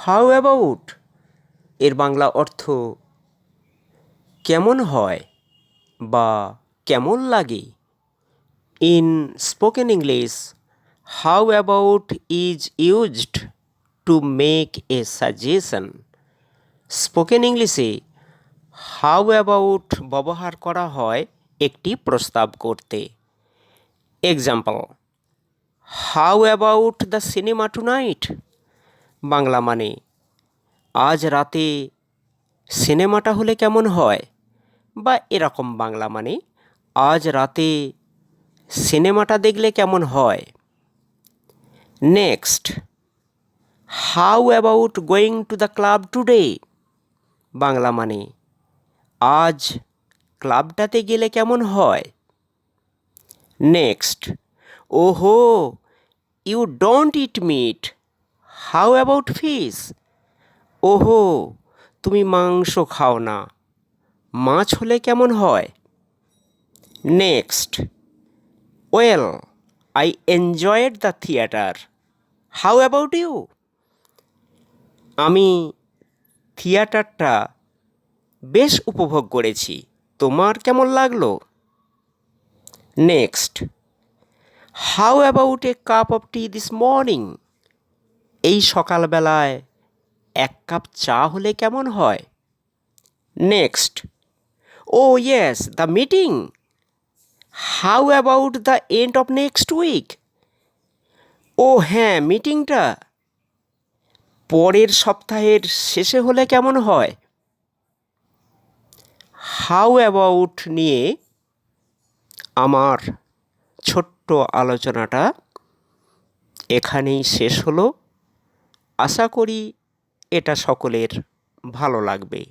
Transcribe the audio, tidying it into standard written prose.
How about এর বাংলা অর্থ কেমন হয় বা কেমন লাগে। In spoken English, how about is used to make a suggestion. Spoken ইংলিশে হাউ অ্যাবাউট ব্যবহার করা হয় একটি প্রস্তাব করতে। Example, how about the cinema tonight. Bangla মানে, আজ রাতে সিনেমাটা হলে কেমন হয়, বা এরকম বাংলা মানে, আজ রাতে সিনেমাটা দেখলে কেমন হয়। Next, how about going to the club today. Bangla মানে, আজ ক্লাবটাতে গেলে কেমন হয়। Next, oho you don't eat meat, how about fish. ওহো তুমি মাংস খাও না, মাছ হলে কেমন হয়। Next, well I enjoyed the theatre, how about you. আমি থিয়েটারটা বেশ উপভোগ করেছি, তোমার কেমন লাগলো। Next, how about a cup of tea this morning. এই সকালবেলায় এক কাপ চা হলে কেমন হয়। Next, oh yes the meeting, how about the end of next week. ও হ্যাঁ, মিটিংটা পরের সপ্তাহের শেষে হলে কেমন হয়। হাউ অ্যাবাউট নিয়ে আমার ছোট্ট আলোচনাটা এখানেই শেষ হলো। আশা করি এটা সকলের ভালো লাগবে।